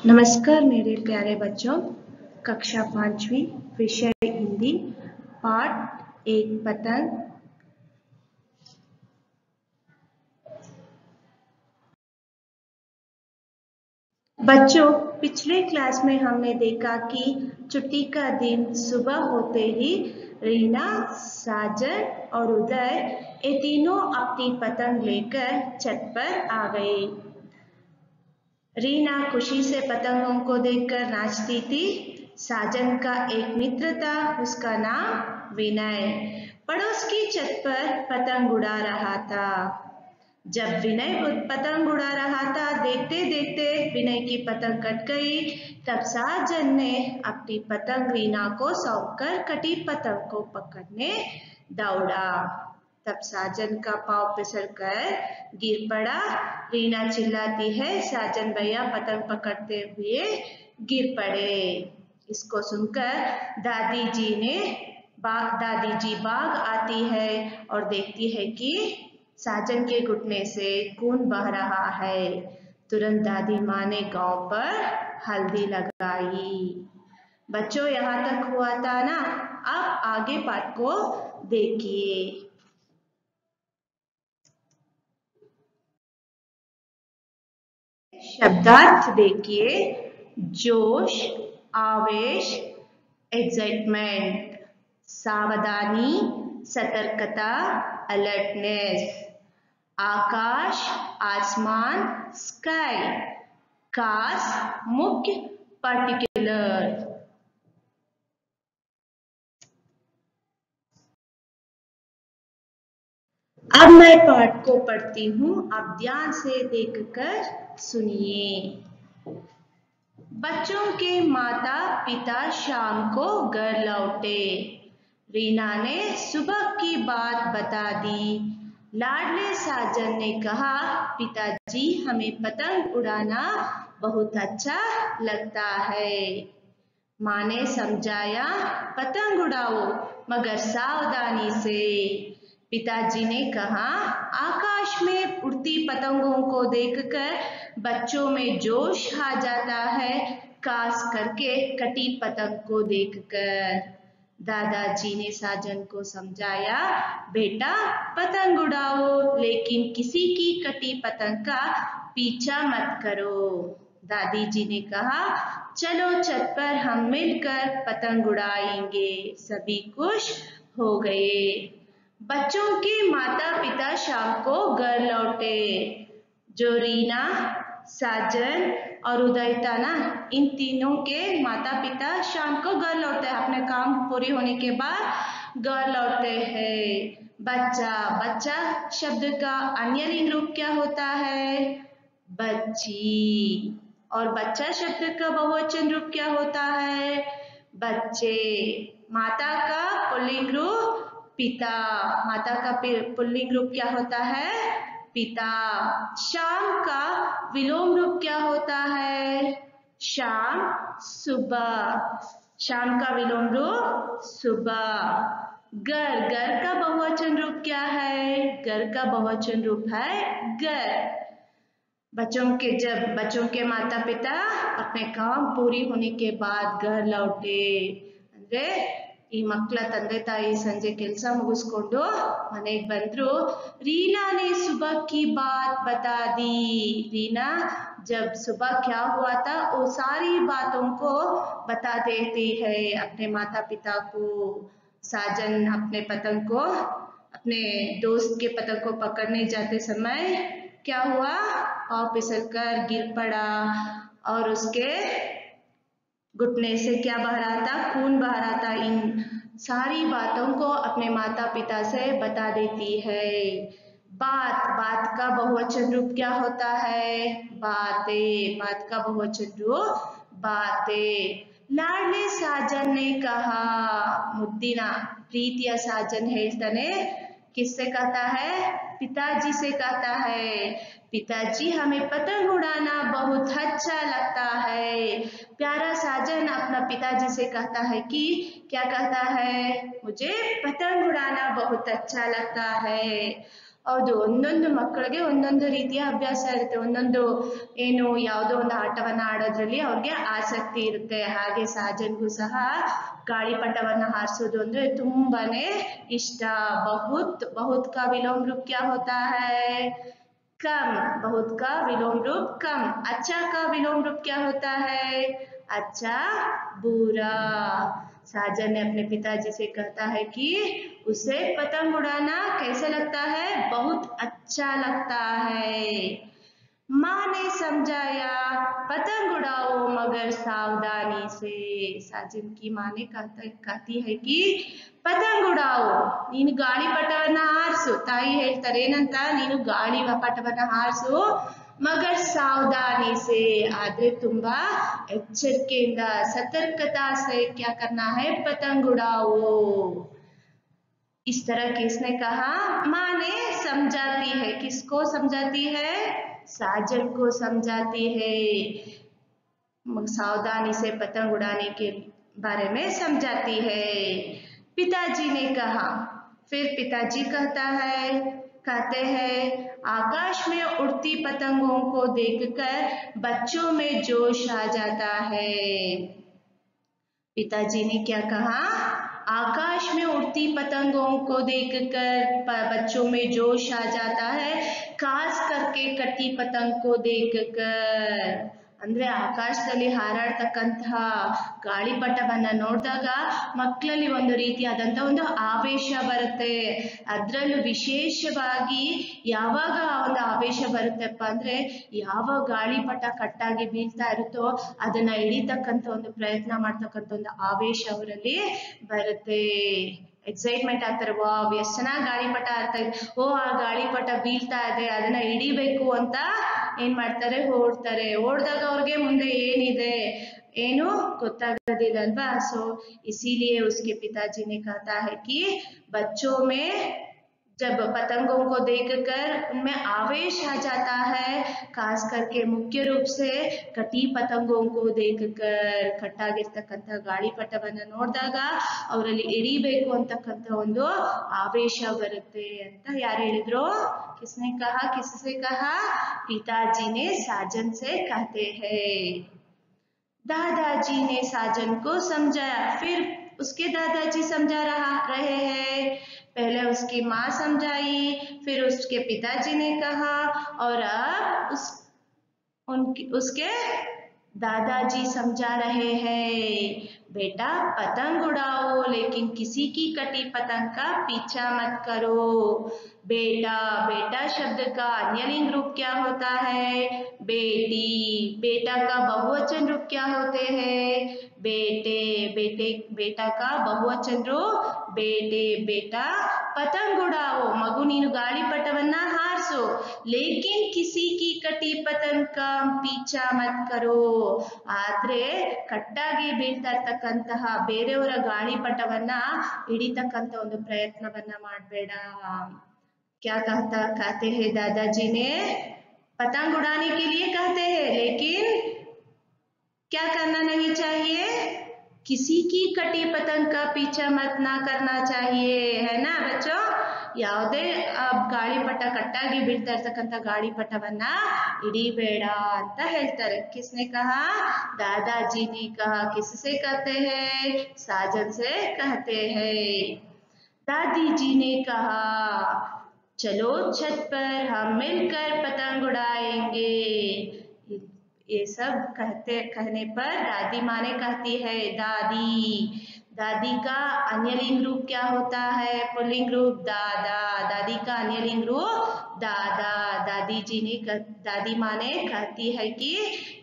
नमस्कार मेरे प्यारे बच्चों। कक्षा 5वीं विषय हिंदी पाठ 1 पतंग। बच्चों, पिछले क्लास में हमने देखा कि छुट्टी का दिन सुबह होते ही रीना, साजन और उदय ये तीनों अपनी पतंग लेकर छत पर आ गए। रीना खुशी से पतंगों को देखकर नाचती थी। साजन का एक मित्र था, उसका नाम विनय, पड़ोस की छत पर पतंग उड़ा रहा था। जब विनय पतंग उड़ा रहा था, देखते देखते विनय की पतंग कट गई। तब साजन ने अपनी पतंग रीना को सौंपकर कटी पतंग को पकड़ने दौड़ा। तब साजन का पांव फिसलकर गिर पड़ा। रीना चिल्लाती है, साजन भैया पतंग पकड़ते हुए गिर पड़े। इसको सुनकर दादी जी भाग आती है और देखती है कि साजन के घुटने से खून बह रहा है। तुरंत दादी माँ ने गांव पर हल्दी लगाई। बच्चों, यहाँ तक हुआ था ना। अब आगे पाठ को देखिए। शब्दार्थ देखिए। जोश, आवेश, एक्साइटमेंट, सावधानी, सतर्कता, अलर्टनेस, आकाश, आसमान, स्काई, खास, मुख्य, पर्टिकुलर। अब मैं पाठ को पढ़ती हूँ, आप ध्यान से देखकर सुनिए। बच्चों के माता पिता शाम को घर लौटे। रीना ने सुबह की बात बता दी। लाडले साजन ने कहा, पिताजी हमें पतंग उड़ाना बहुत अच्छा लगता है। माँ ने समझाया, पतंग उड़ाओ मगर सावधानी से। पिताजी ने कहा, आकाश में उड़ती पतंगों को देखकर बच्चों में जोश आ जाता है, खास करके कटी पतंग को देखकर। दादाजी ने साजन को समझाया, बेटा पतंग उड़ाओ लेकिन किसी की कटी पतंग का पीछा मत करो। दादी जी ने कहा, चलो छत पर हम मिलकर पतंग उड़ाएंगे। सभी खुश हो गए। बच्चों के माता पिता शाम को घर लौटे। जो रीना, साजन और उदय था ना, इन तीनों के माता पिता शाम को घर लौटे। अपने काम पूरी होने के बाद घर लौटे हैं। बच्चा, बच्चा शब्द का अन्य लिंग रूप क्या होता है? बच्ची। और बच्चा शब्द का बहुवचन रूप क्या होता है? बच्चे। माता का पुल्लिंग रूप पिता। माता का पुल्लिंग रूप क्या होता है? पिता। शाम का विलोम रूप क्या होता है? शाम, सुबह। शाम का विलोम रूप सुबह। घर, घर का बहुवचन रूप क्या है? घर का बहुवचन रूप है घर। जब बच्चों के माता पिता अपने काम पूरी होने के बाद घर लौटे ಅಂದ್ರೆ ಈ ಮಕ್ಕಳ ತಂದೆ ತಾಯಿ ಸಂಜೆ ಕೆಲಸ ಮುಗಿಸ್ಕೊಂಡು ಮನೆಗೆ ಬಂದ್ರು। रीना ने सुबह की बात बता दी। रीना जब सुबह क्या हुआ था वो सारी बातों को बता देती है अपने माता पिता को। साजन अपने पतंग को, अपने दोस्त के पतंग को पकड़ने जाते समय क्या हुआ? पाँव फिसलकर गिर पड़ा और उसके घुटने से क्या बह रहा था? खून बह रहा था। इन सारी बातों को अपने माता पिता से बता देती है। बात, बात का बहुवचन रूप क्या होता है? बातें। बात का बहुवचन रूप बातें। लाडले साजन ने कहा, ಮುದ್ದಿನ ಪ್ರೀತಿಯ साजन ಹೇಳ್ತಾನೆ। किससे कहता है? पिताजी से कहता है, पिताजी हमें पतंग उड़ाना बहुत अच्छा लगता है। प्यारा साजन अपना पिताजी से कहता है कि क्या कहता है? मुझे पतंग उड़ाना बहुत अच्छा लगता है। ಹೌದು, ಒಂದೊಂದು ಮಕ್ಕಳಿಗೆ ಒಂದೊಂದು ರೀತಿಯ ಅಭ್ಯಾಸ ಇರುತ್ತೆ. ಒಂದೊಂದು ಏನು ಯಾವುದೋ ಒಂದು ಆಟವನ್ನ ಆಡೋದ್ರಲ್ಲಿ ಅವ್ರಿಗೆ ಆಸಕ್ತಿ ಇರುತ್ತೆ. ಹಾಗೆ ಸಾಜನ್ಗೂ ಸಹ ಗಾಳಿಪಟವನ್ನ ಹಾರಿಸೋದು ಅಂದ್ರೆ ತುಂಬಾನೇ ಇಷ್ಟ. ಬಹುತ್ ಬಹುತ್ ಕಾ ವಿಲೋಮ್ ರೂಪ್ ಕ್ಯಾ ಹೋತಾ ಹೈ? कम। बहुत का विलोम रूप कम। अच्छा का विलोम रूप क्या होता है? अच्छा बुरा। साजन ने अपने पिताजी से कहता है कि उसे पतंग उड़ाना कैसे लगता है? बहुत अच्छा लगता है। माँ ने समझाया, पतंग उड़ाओ मगर सावधानी से। साजन की माँ ने कहती है कि ಪತಂಗ್ ಉಡಾವು, ನೀನು ಗಾಳಿಪಟವನ್ನ ಹಾರಿಸು. ತಾಯಿ ಹೇಳ್ತಾರೆ ಏನಂತ? ನೀನು ಗಾಳಿಪಟವನ್ನ ಹಾರಿಸು. ಮಗರ್ ಸಾವಧಾನಿ ಸೆ, ಆದ್ರೆ ತುಂಬಾ ಎಚ್ಚರಿಕೆಯಿಂದ, ಸತರ್ಕತಾ ಸೆ ಕ್ಯಾ ಕರ್ನಾ ಹೈ? ಪತಂಗ್ ಉಡಾವೋ। इस तरह किसने कहा? माँ ने समझाती है। किसको समझाती है? साजन को समझाती है। सावधानी से पतंग उड़ाने के बारे में समझाती है। पिताजी ने कहा, फिर पिताजी कहते हैं आकाश में उड़ती पतंगों को देखकर बच्चों में जोश आ जाता है। पिताजी ने क्या कहा? आकाश में उड़ती पतंगों को देखकर बच्चों में जोश आ जाता है, खास करके कटी पतंग को देखकर। ಅಂದ್ರೆ ಆಕಾಶದಲ್ಲಿ ಹಾರಾಡ್ತಕ್ಕಂತಹ ಗಾಳಿಪಟವನ್ನ ನೋಡಿದಾಗ ಮಕ್ಕಳಲ್ಲಿ ಒಂದು ರೀತಿಯಾದಂತಹ ಒಂದು ಆವೇಶ ಬರುತ್ತೆ. ಅದರಲ್ಲೂ ವಿಶೇಷವಾಗಿ ಯಾವಾಗ ಆ ಒಂದು ಆವೇಶ ಬರುತ್ತಪ್ಪ ಅಂದ್ರೆ, ಯಾವ ಗಾಳಿಪಟ ಕಟ್ಟಾಗಿ ಬೀಳ್ತಾ ಇರುತ್ತೋ ಅದನ್ನ ಹಿಡಿತಕ್ಕಂತ ಒಂದು ಪ್ರಯತ್ನ ಮಾಡ್ತಕ್ಕಂಥ ಒಂದು ಆವೇಶ ಅವರಲ್ಲಿ ಬರುತ್ತೆ. ಎಕ್ಸೈಟ್ಮೆಂಟ್ ಆಗ್ತಾರೆ, ವಾವ್ ಎಷ್ಟು ಚೆನ್ನಾಗಿ ಗಾಳಿಪಟ ಆಗ್ತಾ ಇದೆ, ಓ ಆ ಗಾಳಿಪಟ ಬೀಳ್ತಾ ಇದೆ, ಅದನ್ನ ಹಿಡಿಬೇಕು ಅಂತ ಏನ್ ಮಾಡ್ತಾರೆ? ಓಡ್ತಾರೆ. ಓಡ್ದಾಗ ಅವ್ರಿಗೆ ಮುಂದೆ ಏನಿದೆ ಏನು ಗೊತ್ತಾಗೋದಿಲ್ಲ ಅಲ್ವಾ? सो इसीलिए उसके पिताजी ने कहता है कि बच्चों में जब पतंगों को देखकर उनमें आवेश आ जाता है, खास करके मुख्य रूप से कटी पतंगों को देखकर, ಕಟ್ಟಾಗಿರ್ತಕ್ಕಂಥ ಗಾಳಿಪಟವನ್ನ ನೋಡಿದಾಗ ಅವರಲ್ಲಿ ಹಿಡಿಬೇಕು ಅಂತಕ್ಕಂಥ ಒಂದು ಆವೇಶ ಬರುತ್ತೆ ಅಂತ ಯಾರು ಹೇಳಿದ್ರು? किसने कहा? किससे कहा? पिताजी ने साजन से कहते हैं। दादाजी ने साजन को समझाया। फिर उसके दादाजी समझा रहे हैं। पहले उसकी माँ समझाई, फिर उसके पिताजी ने कहा, और अब उसके दादाजी समझा रहे हैं। बेटा पतंग उड़ाओ, लेकिन किसी की कटी पतंग का पीछा मत करो। बेटा, बेटा शब्द का अन्यलिंग रूप क्या होता है? बेटी। बेटा का बहुवचन रूप क्या होते हैं? बेटे। बेटे, बेटा का बहुवचन रूप बेटे। बेटा पतंग उड़ाओ, मगु नीनु ಗಾಳಿಪಟವನ್ನ ಹಾರಿಸು, ಲೇಕಿನ್ ಕಿಸಿ ಕಿ ಕಟಿ ಪತಂಗ್ ಕಾ ಪೀಛಾ ಮತ್ ಕರೋ, ಆದ್ರೆ ಕಟ್ಟಾಗಿ ಬೀಳ್ತಾ ಇರ್ತಕ್ಕಂತಹ ಬೇರೆಯವರ ಗಾಳಿಪಟವನ್ನ ಹಿಡಿತಕ್ಕಂತ ಒಂದು ಪ್ರಯತ್ನವನ್ನ ಮಾಡಬೇಡ. क्या कहते हैं दादाजी ने? पतंग उड़ाने के लिए कहते हैं, लेकिन क्या करना नहीं चाहिए? किसी की कटी पतंग का पीछा मत ना करना चाहिए, है ना बच्चों? ಯಾವುದೇ ಗಾಳಿಪಟ ಕಟ್ಟಾಗಿ ಬೀಳ್ತಾ ಇರ್ತಕ್ಕಂಥ ಗಾಳಿಪಟವನ್ನ ಹಿಡಿಬೇಡ ಅಂತ ಹೇಳ್ತಾರೆ. किसने कहा? दादाजी ने कहा। किससे कहते हैं? साजन से कहते हैं। दादी जी ने कहा, चलो छत पर हम मिलकर पतंग उड़ाएंगे। ये सब कहने पर दादी माँ ने कहती है, दादी। दादी का अन्यलिंग रूप क्या होता है? पुल्लिंग रूप दादा। दादी का अन्यलिंग रूप दादा। दादी माँ ने कहती है कि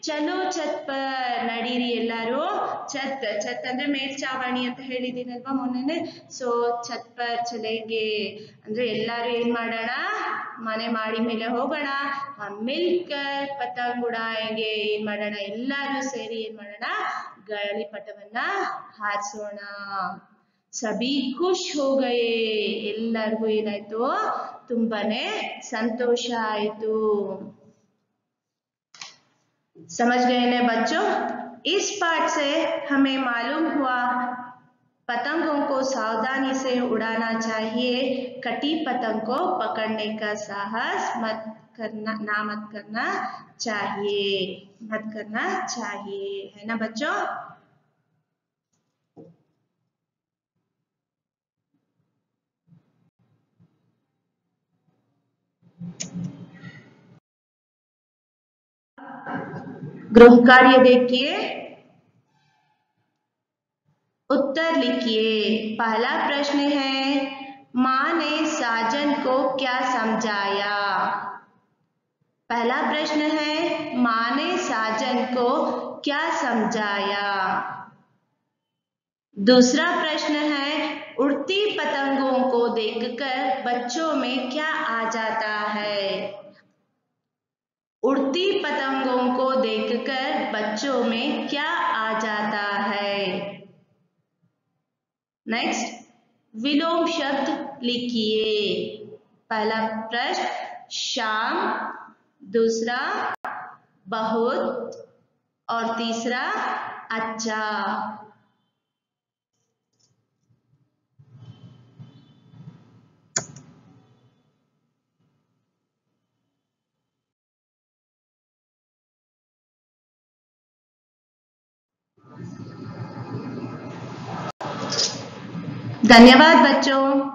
चलो छत पर, ನಡೀರಿ ಎಲ್ಲರೂ ಛತ್. ಛತ್ ಅಂದ್ರೆ ಮೇಲ್ಚಾವಣಿ ಅಂತ ಹೇಳಿದೀನಲ್ವಾ ಮೊನ್ನೆನೆ. ಸೊ ಛತ್ ಪರ್ ಚಲೇಂಗೆ ಅಂದ್ರೆ ಎಲ್ಲಾರು ಏನ್ ಮಾಡೋಣ? ಮನೆ ಮಾಡಿ ಮೇಲೆ ಹೋಗೋಣ. ಮಿಲ್ಕರ್ ಪತಂಗ್ ಉಡಾಯಂಗೆ, ಏನ್ ಮಾಡೋಣ? ಎಲ್ಲಾರು ಸೇರಿ ಏನ್ ಮಾಡೋಣ? ಗಾಳಿಪಟವನ್ನ ಹಾರಿಸೋಣ. ಸಭಿ ಖುಷ್ ಹೋ ಗಯೇ, ಎಲ್ಲರಿಗೂ ಏನಾಯ್ತು? ತುಂಬಾನೇ ಸಂತೋಷ ಆಯ್ತು. समझ गए ना बच्चों? इस पाठ से हमें मालूम हुआ पतंगों को सावधानी से उड़ाना चाहिए, कटी पतंग को पकड़ने का साहस मत करना चाहिए, है ना बच्चों। गृह कार्य देखिए, उत्तर लिखिए। पहला प्रश्न है, माँ ने साजन को क्या समझाया। पहला प्रश्न है, माँ ने साजन को क्या समझाया। दूसरा प्रश्न है, उड़ती पतंगों को देखकर बच्चों में क्या आ जाता है। उड़ती पतंगों को देखकर बच्चों में क्या आ जाता है। नेक्स्ट, विलोम शब्द लिखिए। पहला प्रश्न शाम, दूसरा बहुत और तीसरा अच्छा। धन्यवाद बच्चों।